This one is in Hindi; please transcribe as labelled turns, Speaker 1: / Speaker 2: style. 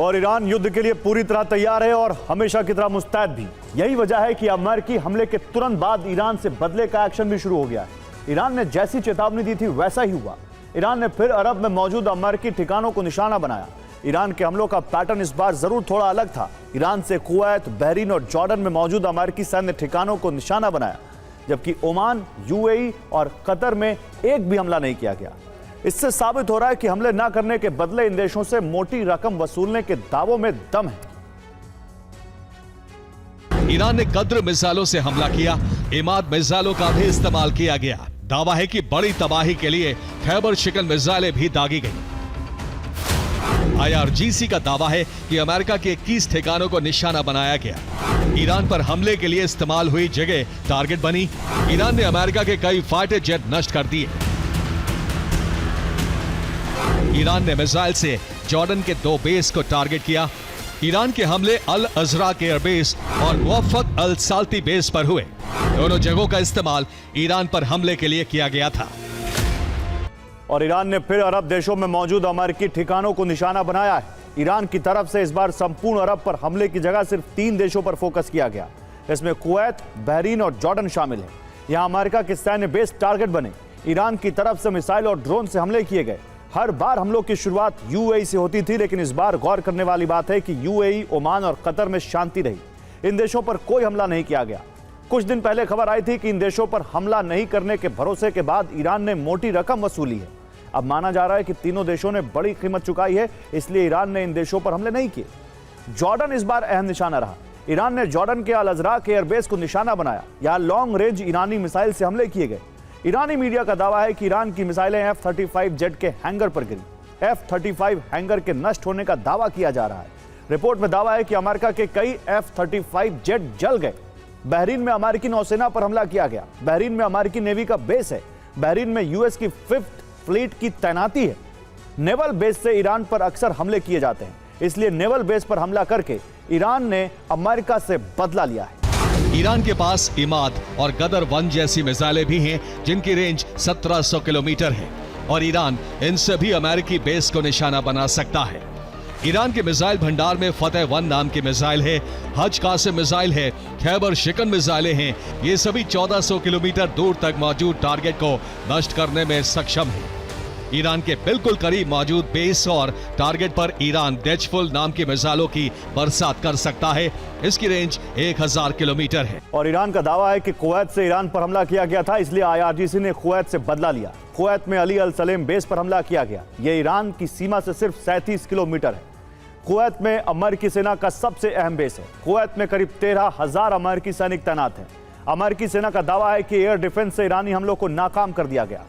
Speaker 1: और ईरान युद्ध के लिए पूरी तरह तैयार है और हमेशा की तरह मुस्तैद भी। यही वजह है कि अमेरिकी हमले के तुरंत बाद ईरान से बदले का एक्शन भी शुरू हो गया है। ईरान ने जैसी चेतावनी दी थी वैसा ही हुआ। ईरान ने फिर अरब में मौजूद अमेरिकी ठिकानों को निशाना बनाया। ईरान के हमलों का पैटर्न इस बार जरूर थोड़ा अलग था। ईरान से कुवैत, बहरीन और जॉर्डन में मौजूद अमेरिकी सैन्य ठिकानों को निशाना बनाया, जबकि ओमान, यूएई और कतर में एक भी हमला नहीं किया गया। इससे साबित हो रहा है कि हमले न करने के बदले इन देशों से मोटी रकम वसूलने के दावों में दम है।
Speaker 2: ईरान ने कद्र मिसाइलों से हमला किया, इमाद मिसाइलों का भी इस्तेमाल किया गया। दावा है कि बड़ी तबाही के लिए खैबर शिकन मिसाइलें भी दागी गई। IRGC का दावा है कि अमेरिका के 21 ठिकानों को निशाना बनाया गया। ईरान पर हमले के लिए इस्तेमाल हुई जगह टारगेट बनी। ईरान ने अमेरिका के कई फाइटर जेट नष्ट कर दिए। ईरान ने मिसाइल से जॉर्डन के 2 बेस को टारगेट किया। ईरान के हमले अल अजराक एयरबेस और मुवफ्फक अल साल्ती बेस पर हुए। दोनों जगहों का इस्तेमाल ईरान पर हमले के लिए किया गया था।
Speaker 1: और ईरान ने फिर अरब देशों में मौजूद अमेरिकी ठिकानों को निशाना बनाया है। ईरान की तरफ से इस बार संपूर्ण अरब पर हमले की जगह सिर्फ 3 देशों पर फोकस किया गया। इसमें कुवैत, बहरीन और जॉर्डन शामिल है। यहां अमेरिका के सैन्य बेस टारगेट बने। ईरान की तरफ से मिसाइल और ड्रोन से हमले किए गए। हर बार हमलों की शुरुआत यूएई से होती थी, लेकिन इस बार गौर करने वाली बात है कि यूएई, ओमान और कतर में शांति रही। इन देशों पर कोई हमला नहीं किया गया। कुछ दिन पहले खबर आई थी कि इन देशों पर हमला नहीं करने के भरोसे के बाद ईरान ने मोटी रकम वसूली है। अब माना जा रहा है कि तीनों देशों ने बड़ी कीमत चुकाई है, इसलिए ईरान ने इन देशों पर हमले नहीं किए। जॉर्डन इस बार अहम निशाना रहा। ईरान ने जॉर्डन के अल अजराक एयरबेस को निशाना बनाया। यहां लॉन्ग रेंज ईरानी मिसाइल से हमले किए गए। ईरानी मीडिया का दावा है कि ईरान की मिसाइलें F-35 जेट के हैंगर पर गिरी। F-35 हैंगर के नष्ट होने का दावा किया जा रहा है। रिपोर्ट में दावा है कि अमेरिका के कई F-35 जेट जल गए। बहरीन में अमेरिकी नौसेना पर हमला किया गया। बहरीन में अमेरिकी नेवी का बेस है। बहरीन में यूएस की 5th फ्लीट की तैनाती है। नेवल बेस से ईरान पर अक्सर हमले किए जाते हैं, इसलिए नेवल बेस पर हमला करके ईरान ने अमेरिका से बदला लिया है।
Speaker 2: ईरान के पास इमाद और गदर 1 जैसी मिसाइलें भी हैं, जिनकी रेंज 1700 किलोमीटर है और ईरान इनसे भी अमेरिकी बेस को निशाना बना सकता है। ईरान के मिसाइल भंडार में फतेह 1 नाम की मिसाइल है, हज कासिम मिसाइल है, खैबर शिकन मिसाइलें हैं। ये सभी 1400 किलोमीटर दूर तक मौजूद टारगेट को नष्ट करने में सक्षम है। ईरान के बिल्कुल करीब मौजूद बेस और टारगेट पर ईरान डेजफुल नाम की मिसाइलों की बरसात कर सकता है। इसकी रेंज 1000 किलोमीटर है।
Speaker 1: और ईरान का दावा है कि कुवैत से ईरान पर हमला किया गया था, इसलिए IRGC ने कुवैत से बदला लिया। कुवैत में अली अल सलेम बेस पर हमला किया गया। यह ईरान की सीमा से सिर्फ 37 किलोमीटर है। कुवैत में अमेरिकी सेना का सबसे अहम बेस है। कुवैत में करीब 13,000 अमेरिकी सैनिक तैनात हैं। अमेरिकी सेना का दावा है कि एयर डिफेंस से ईरानी हमलों को नाकाम कर दिया गया।